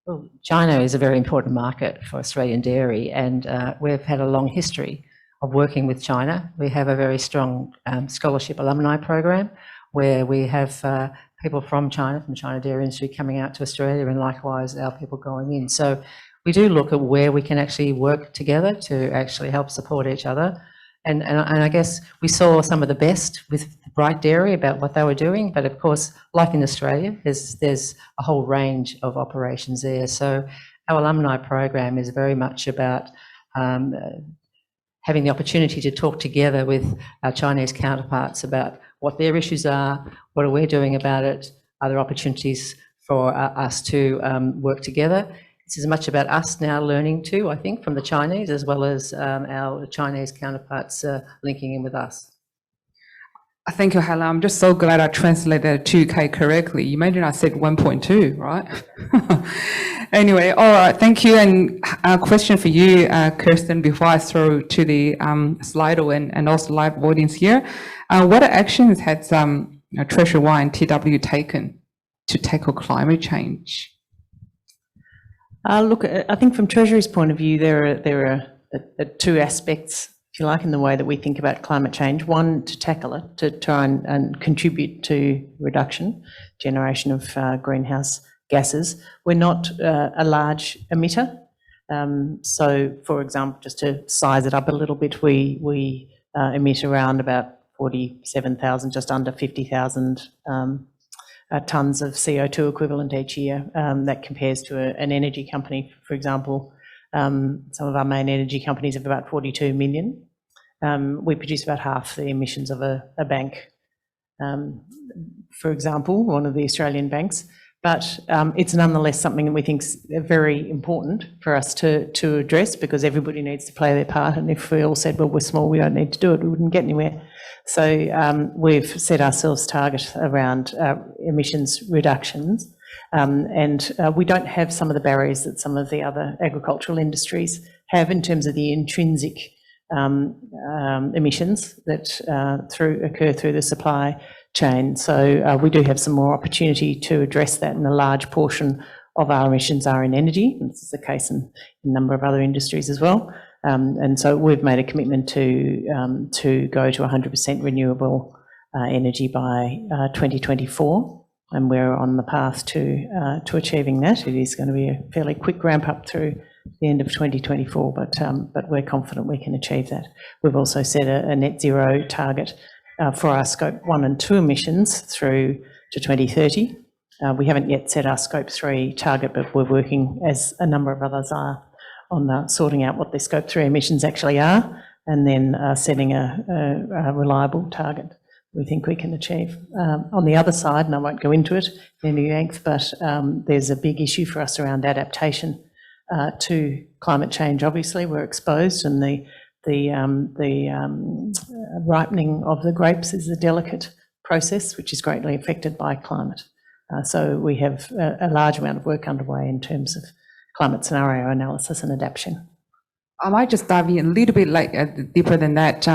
Well, China is a very important market for Australian dairy, and we've had a long history of working with China. We have a very strong scholarship alumni program where we have people from China dairy industry coming out to Australia, and likewise our people going in. So we do look at where we can actually work together to actually help support each other. And I guess we saw some of the best with Bright Dairy about what they were doing, but of course, like in Australia, there's a whole range of operations there. So our alumni program is very much about having the opportunity to talk together with our Chinese counterparts about what their issues are, what are we doing about it, other opportunities for us to work together. It's as much about us now learning too, I think, from the Chinese, as well as our Chinese counterparts linking in with us. Thank you, Helen. I'm just so glad I translated 2K correctly. You imagine I said 1.2, right? Anyway, all right, thank you. And a question for you, Kirsten, before I throw to the Slido and also live audience here. What actions has Treasury Wine TW taken to tackle climate change? Look, I think from Treasury's point of view, there are two aspects, if you like, in the way that we think about climate change. One, to tackle it, to try and contribute to reduction, generation of greenhouse gases. We're not a large emitter. So, for example, just to size it up a little bit, we emit around about 47,000, just under 50,000 tonnes of CO2 equivalent each year. That compares to an energy company, for example. Some of our main energy companies have about 42 million. We produce about half the emissions of a bank, for example, one of the Australian banks. But it's nonetheless something that we think is very important for us to address, because everybody needs to play their part. And if we all said, well, we're small, we don't need to do it, we wouldn't get anywhere. So we've set ourselves targets around emissions reductions. And we don't have some of the barriers that some of the other agricultural industries have in terms of the intrinsic emissions that occur through the supply chain. So we do have some more opportunity to address that, and a large portion of our emissions are in energy. This is the case in a number of other industries as well. And so we've made a commitment to go to 100% renewable energy by 2024, and we're on the path to achieving that. It is going to be a fairly quick ramp up through the end of 2024, but we're confident we can achieve that. We've also set a net zero target for our Scope 1 and 2 emissions through to 2030. We haven't yet set our Scope 3 target, but we're working, as a number of others are, on sorting out what the Scope 3 emissions actually are, and then setting a reliable target we think we can achieve. On the other side, and I won't go into it in any length, but there's a big issue for us around adaptation to climate change. Obviously, we're exposed, and the ripening of the grapes is a delicate process which is greatly affected by climate. So we have a large amount of work underway in terms of climate scenario analysis and adaptation. I might just dive in a little bit deeper than that,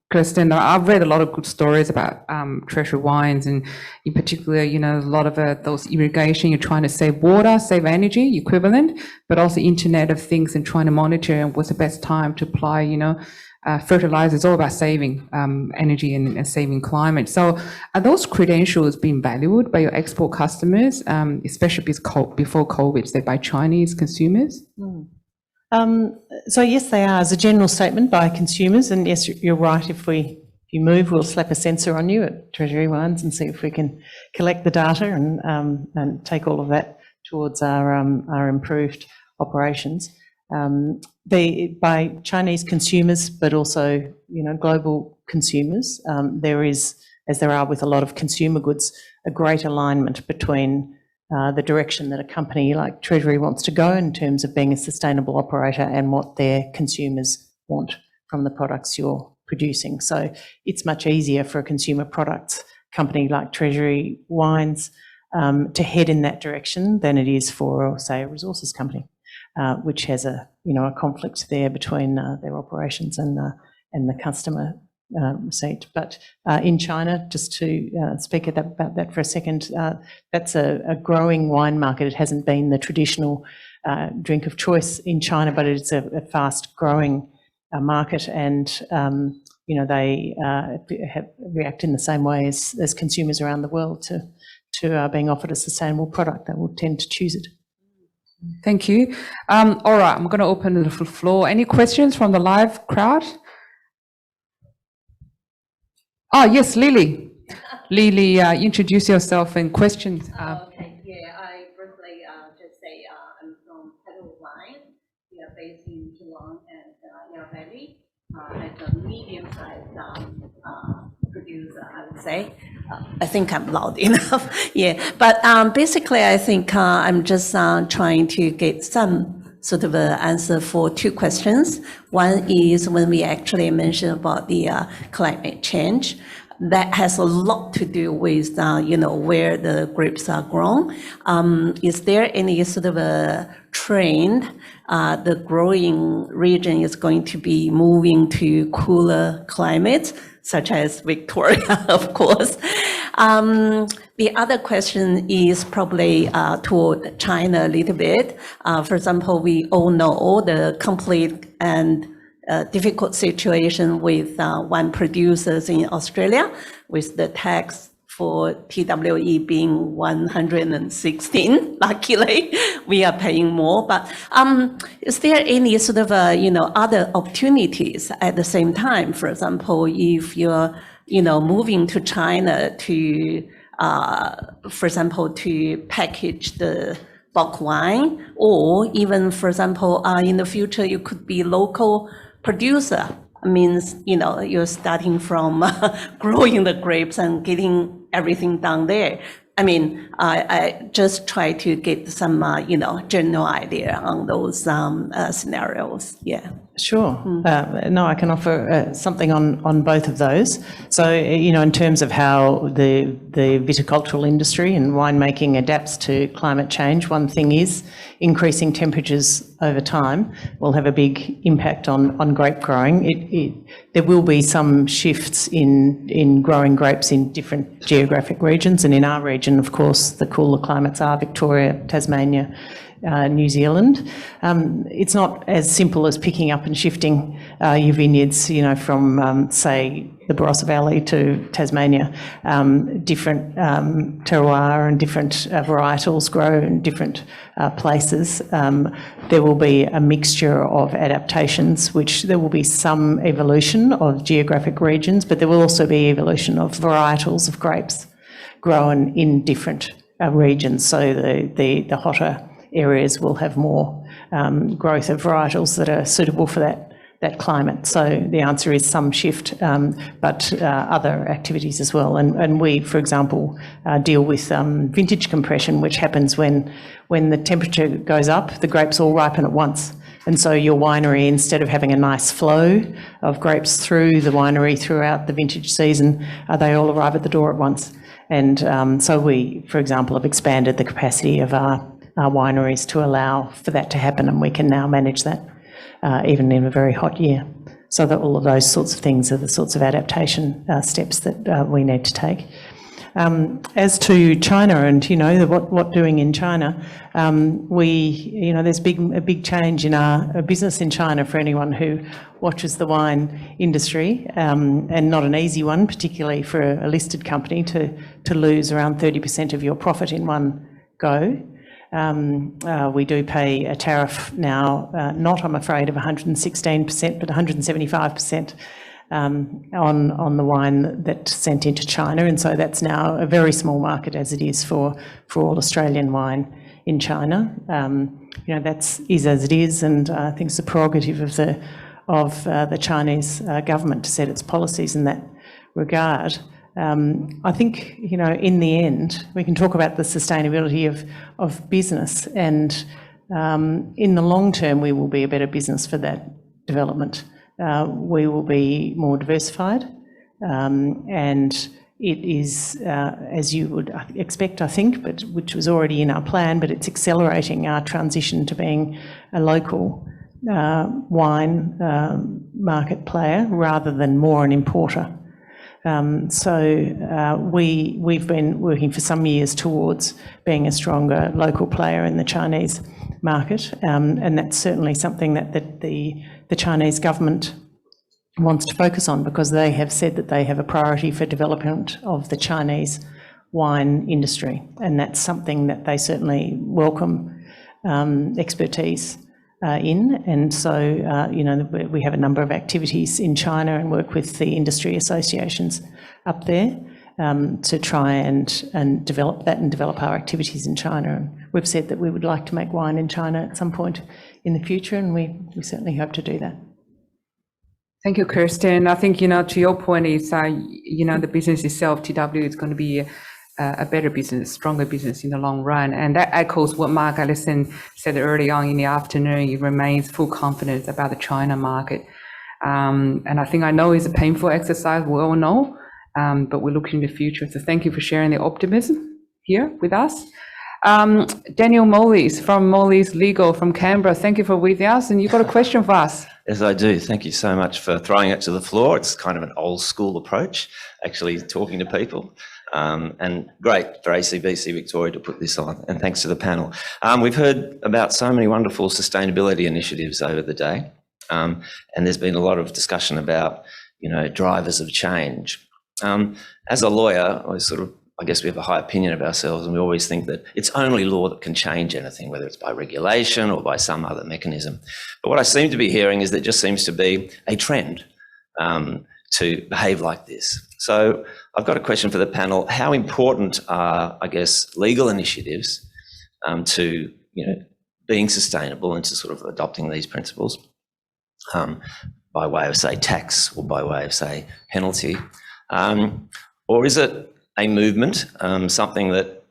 Kirsten. I've read a lot of good stories about treasury wines, and in particular, you know, a lot of those irrigation, you're trying to save water, save energy equivalent, but also Internet of Things and trying to monitor what's the best time to apply, you know, fertilizer. It's all about saving energy and saving climate. So are those credentials being valued by your export customers, especially before COVID, say by Chinese consumers? So yes, they are as a general statement by consumers, and yes, you're right. If you move, we'll slap a sensor on you at Treasury Wines and see if we can collect the data and take all of that towards our improved operations. By Chinese consumers, but also, you know, global consumers, there is, as there are with a lot of consumer goods, a great alignment between the direction that a company like Treasury wants to go in terms of being a sustainable operator and what their consumers want from the products you're producing. So it's much easier for a consumer products company like Treasury Wines to head in that direction than it is for, say, a resources company, which has a conflict there between their operations and the customer receipt. But in China, just to speak about that for a second, that's a growing wine market. It hasn't been the traditional drink of choice in China, but it's a fast growing market, and they react in the same way as consumers around the world to being offered a sustainable product. They will tend to choose it. Thank you. All right, I'm going to open the floor. Any questions from the live crowd? Oh, yes, Lily. Lily, introduce yourself and questions. Okay, yeah, I briefly just say I'm from Pedal Wine. We are based in Geelong and Yarra Valley as a medium-sized producer, I would say. I think I'm loud enough, yeah. But basically, I think I'm just trying to get some sort of an answer for two questions. One is when we actually mentioned about the climate change, that has a lot to do with, where the grapes are grown. Is there any sort of a trend? The growing region is going to be moving to cooler climates, such as Victoria, of course. The other question is probably toward China a little bit. For example, we all know the complete and difficult situation with wine producers in Australia, with the tax for TWE being 116. Luckily, we are paying more. But is there any sort of other opportunities at the same time? For example, if you're moving to China to, for example, to package the bulk wine, or even, for example, in the future, you could be local producer. Means, you're starting from growing the grapes and getting everything done there. I mean, I just try to get some, general idea on those scenarios. Yeah. Sure. No, I can offer something on both of those. So, in terms of how the viticultural industry and winemaking adapts to climate change, one thing is increasing temperatures over time will have a big impact on grape growing. There will be some shifts in growing grapes in different geographic regions, and in our region, of course, the cooler climates are Victoria, Tasmania, New Zealand. It's not as simple as picking up and shifting your vineyards, from, say, the Barossa Valley to Tasmania. Different terroir and different varietals grow in different places. There will be a mixture of adaptations, which there will be some evolution of geographic regions, but there will also be evolution of varietals of grapes grown in different regions. So the hotter areas will have more growth of varietals that are suitable for that climate. So the answer is some shift, but other activities as well. And we, for example, deal with vintage compression, which happens when the temperature goes up, the grapes all ripen at once. And so your winery, instead of having a nice flow of grapes through the winery throughout the vintage season, they all arrive at the door at once. And so we, for example, have expanded the capacity of our wineries to allow for that to happen, and we can now manage that even in a very hot year. So that all of those sorts of things are the sorts of adaptation steps that we need to take. As to China and, what doing in China, there's a big change in our business in China for anyone who watches the wine industry, and not an easy one, particularly for a listed company to lose around 30% of your profit in one go. We do pay a tariff now, not, I'm afraid, of 116%, but 175%. On the wine that's sent into China, and so that's now a very small market, as it is for all Australian wine in China. That is as it is, and I think it's a prerogative of the Chinese government to set its policies in that regard. I think, in the end, we can talk about the sustainability of business, and in the long term, we will be a better business for that development. We will be more diversified, and it is, as you would expect, I think, but which was already in our plan, but it's accelerating our transition to being a local wine market player rather than more an importer. We've been working for some years towards being a stronger local player in the Chinese market, and that's certainly something that the Chinese government wants to focus on, because they have said that they have a priority for development of the Chinese wine industry, and that's something that they certainly welcome expertise in. And so, we have a number of activities in China and work with the industry associations up there to try and develop that and develop our activities in China. And we've said that we would like to make wine in China at some point in the future, and we certainly hope to do that. Thank you, Kirsten. I think, to your point is, the business itself, TW, is going to be a better business, stronger business in the long run. And that echoes what Mark Allison said early on in the afternoon. He remains full confidence about the China market. And I know it's a painful exercise, we all know, but we're looking to the future. So thank you for sharing the optimism here with us. Daniel Molleys from Molleys Legal from Canberra, thank you for with us, and you've got a question for us. Yes, I do. Thank you so much for throwing it to the floor. It's kind of an old school approach, actually talking to people. And great for ACBC Victoria to put this on, and thanks to the panel. We've heard about so many wonderful sustainability initiatives over the day, and there's been a lot of discussion about, drivers of change. As a lawyer, I guess we have a high opinion of ourselves, and we always think that it's only law that can change anything, whether it's by regulation or by some other mechanism. But what I seem to be hearing is there just seems to be a trend to behave like this. So I've got a question for the panel. How important are, legal initiatives to, being sustainable and to sort of adopting these principles by way of, say, tax or by way of, say, penalty? Or is it a movement, something that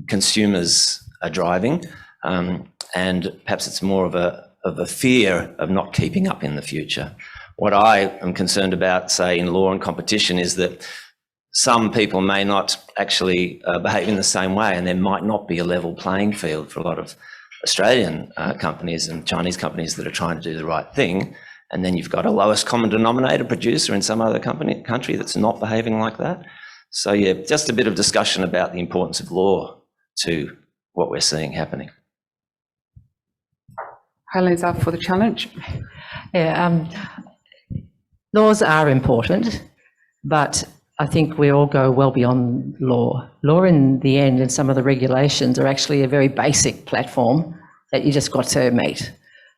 consumers are driving, and perhaps it's more of a fear of not keeping up in the future? What I am concerned about, say, in law and competition, is that some people may not actually behave in the same way, and there might not be a level playing field for a lot of Australian companies and Chinese companies that are trying to do the right thing. And then you've got a lowest common denominator producer in some other country that's not behaving like that. So yeah, just a bit of discussion about the importance of law to what we're seeing happening. Helen's up for the challenge. Yeah, laws are important, but I think we all go well beyond law. Law in the end, and some of the regulations are actually a very basic platform that you just got to meet,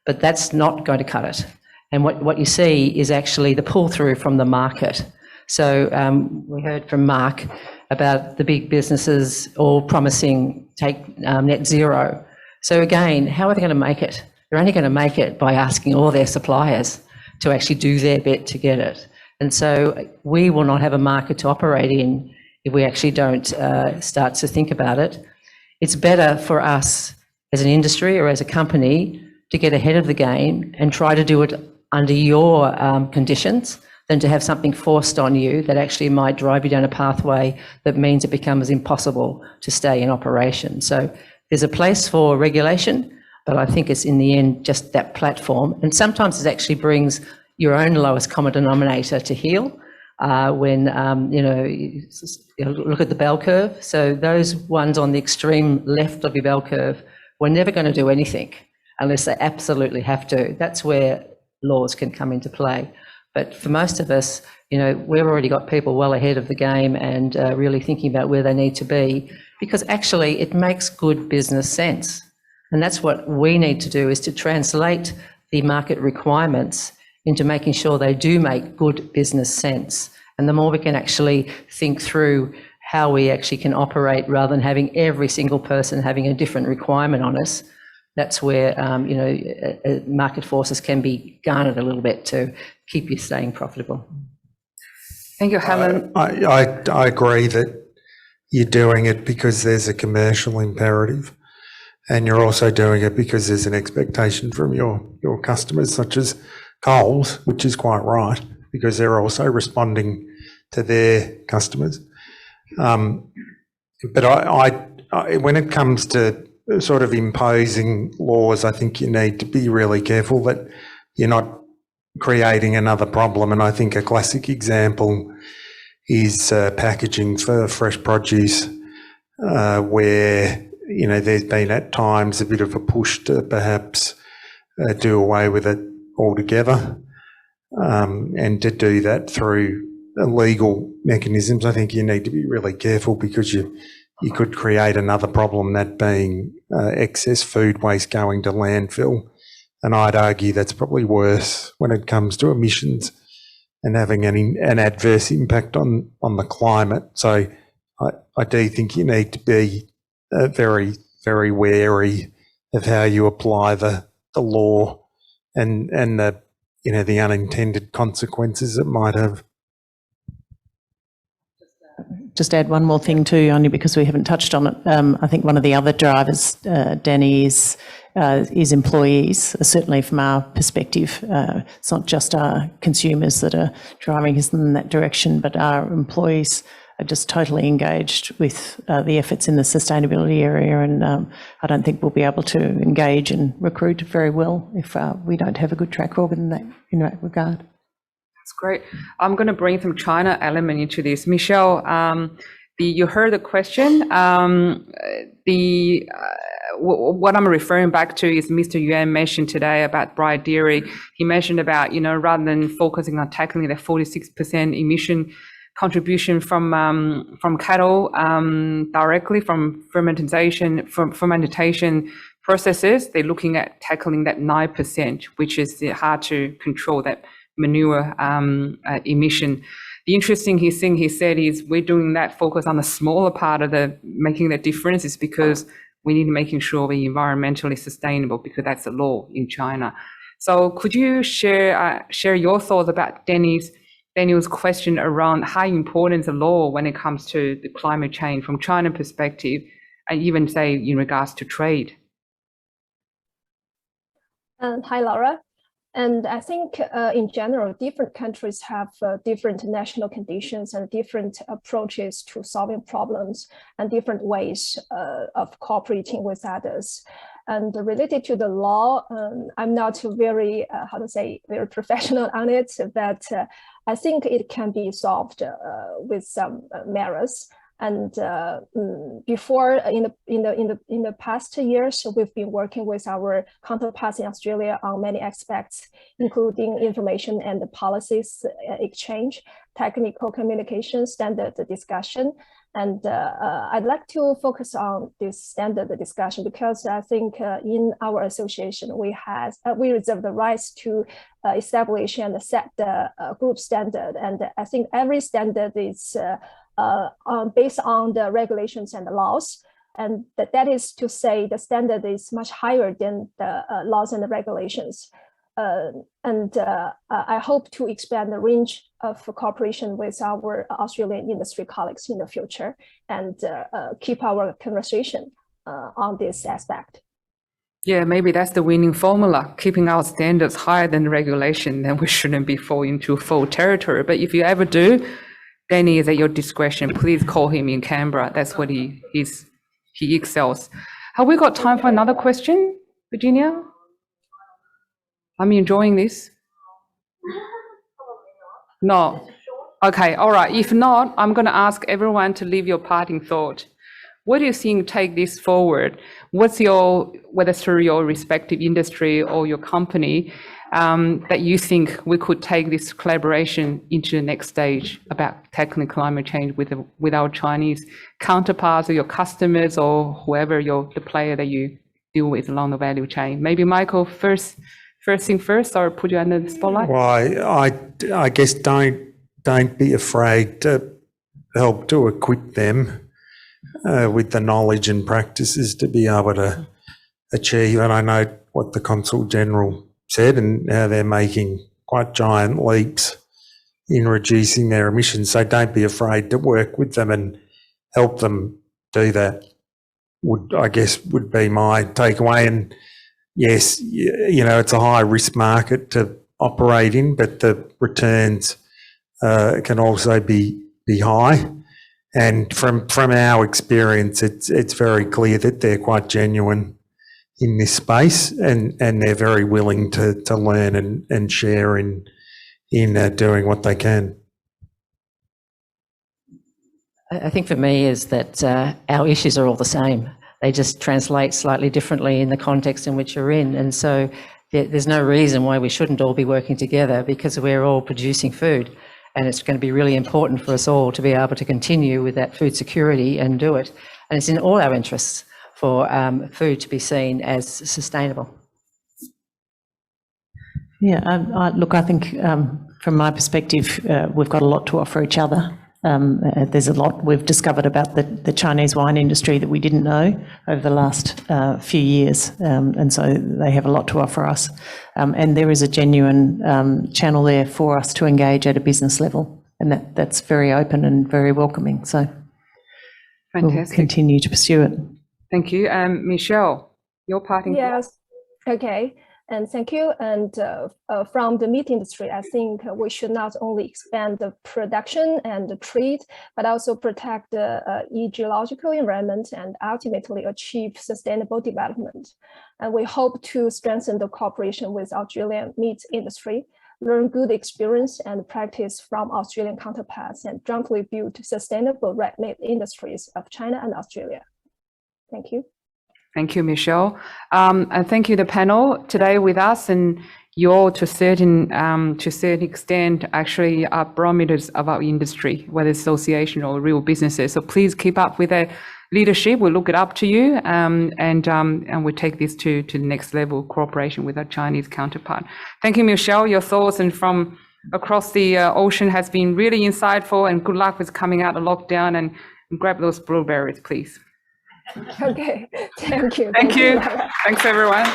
but that's not going to cut it. And what you see is actually the pull through from the market. So we heard from Mark about the big businesses all promising take net zero. So again, how are they going to make it? They're only going to make it by asking all their suppliers to actually do their bit to get it. And so we will not have a market to operate in if we actually don't start to think about it. It's better for us as an industry or as a company to get ahead of the game and try to do it under your conditions, than to have something forced on you that actually might drive you down a pathway that means it becomes impossible to stay in operation. So there's a place for regulation, but I think it's in the end just that platform. And sometimes it actually brings your own lowest common denominator to heel when, you look at the bell curve. So those ones on the extreme left of your bell curve were never going to do anything unless they absolutely have to. That's where laws can come into play. But for most of us, we've already got people well ahead of the game and really thinking about where they need to be, because actually it makes good business sense. And that's what we need to do, is to translate the market requirements into making sure they do make good business sense. And the more we can actually think through how we actually can operate rather than having every single person having a different requirement on us, that's where, market forces can be garnered a little bit to keep you staying profitable. Thank you, Helen. I agree that you're doing it because there's a commercial imperative, and you're also doing it because there's an expectation from your customers, such as Coles, which is quite right, because they're also responding to their customers. But I when it comes to sort of imposing laws, I think you need to be really careful that you're not creating another problem. And I think a classic example is packaging for fresh produce, where, there's been at times a bit of a push to perhaps do away with it altogether, and to do that through legal mechanisms. I think you need to be really careful, because you could create another problem, that being excess food waste going to landfill. And I'd argue that's probably worse when it comes to emissions and having an adverse impact on the climate. So I do think you need to be very, very wary of how you apply the law and the the unintended consequences it might have. Just add one more thing too, only because we haven't touched on it. I think one of the other drivers, Danny, is employees. Certainly from our perspective, it's not just our consumers that are driving us in that direction, but our employees are just totally engaged with the efforts in the sustainability area, and I don't think we'll be able to engage and recruit very well if we don't have a good track record in that regard. That's great. I'm going to bring some China element into this. Michelle, you heard the question. What I'm referring back to is Mr. Yuan mentioned today about Bright Dairy. He mentioned about, rather than focusing on tackling the 46% emission contribution from cattle directly from fermentation processes, they're looking at tackling that 9%, which is hard to control, that manure emission. The interesting thing he said is we're doing that focus on the smaller part of making that difference, is because we need making sure we're environmentally sustainable, because that's the law in China. So could you share your thoughts about Daniel's question around how important is the law when it comes to the climate change from China perspective, and even say in regards to trade? Hi, Laura. And I think in general, different countries have different national conditions and different approaches to solving problems and different ways of cooperating with others. And related to the law, I'm not very, very professional on it, but I think it can be solved with some merits. And before, in the past years, we've been working with our counterparts in Australia on many aspects, including information and policies exchange, technical communication, standard discussion. And I'd like to focus on this standard discussion, because I think in our association, we reserve the rights to establish and set the group standard. And I think every standard is based on the regulations and the laws. And that is to say the standard is much higher than the laws and the regulations. I hope to expand the range of cooperation with our Australian industry colleagues in the future, and keep our conversation on this aspect. Yeah, maybe that's the winning formula, keeping our standards higher than the regulation, then we shouldn't be fall into full territory. But if you ever do, Danny is at your discretion. Please call him in Canberra. That's what he excels. Have we got time for another question, Virginia? I'm enjoying this. No. Okay, all right. If not, I'm going to ask everyone to leave your parting thought. What do you think take this forward? What's your, whether through your respective industry or your company, that you think we could take this collaboration into the next stage about tackling climate change with our Chinese counterparts or your customers or whoever the player that you deal with along the value chain? Maybe Michael, first thing first, or put you under the spotlight? Well, I guess don't be afraid to help to equip them with the knowledge and practices to be able to achieve. And I know what the Consul General said and how they're making quite giant leaps in reducing their emissions. So don't be afraid to work with them and help them do that, would be my takeaway. And yes, it's a high risk market to operate in, but the returns can also be high. And from our experience, it's very clear that they're quite genuine in this space, and they're very willing to learn and share in doing what they can. I think for me is that our issues are all the same. They just translate slightly differently in the context in which you're in. And so there's no reason why we shouldn't all be working together, because we're all producing food. And it's going to be really important for us all to be able to continue with that food security and do it. And it's in all our interests for food to be seen as sustainable. Yeah, look, I think from my perspective, we've got a lot to offer each other. There's a lot we've discovered about the Chinese wine industry that we didn't know over the last few years, and so they have a lot to offer us. And there is a genuine channel there for us to engage at a business level, and that's very open and very welcoming. So Fantastic. We'll continue to pursue it. Thank you. Michelle, your parting thought? Yes, okay. And thank you. And from the meat industry, I think we should not only expand the production and the trade, but also protect the ecological environment and ultimately achieve sustainable development. And we hope to strengthen the cooperation with Australian meat industry, learn good experience and practice from Australian counterparts, and jointly build sustainable red meat industries of China and Australia. Thank you. Thank you, Michelle. And thank you, the panel today with us, and you all to a certain extent actually are barometers of our industry, whether association or real businesses. So please keep up with the leadership. We'll look it up to you, and we take this to the next level, cooperation with our Chinese counterpart. Thank you, Michelle. Your thoughts and from across the ocean has been really insightful, and good luck with coming out of lockdown, and grab those blueberries, please. Okay, thank you. Thank you. Thanks, everyone.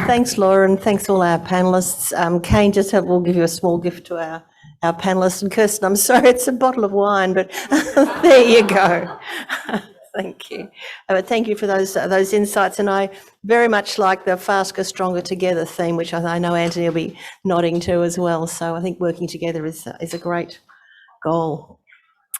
Thanks, Laura, and thanks all our panellists. Kane just will give you a small gift to our panellists. And Kirsten, I'm sorry, it's a bottle of wine, but there you go. Thank you. But thank you for those insights. And I very much like the Faster, Stronger Together theme, which I know Anthony will be nodding to as well. So I think working together is a great goal.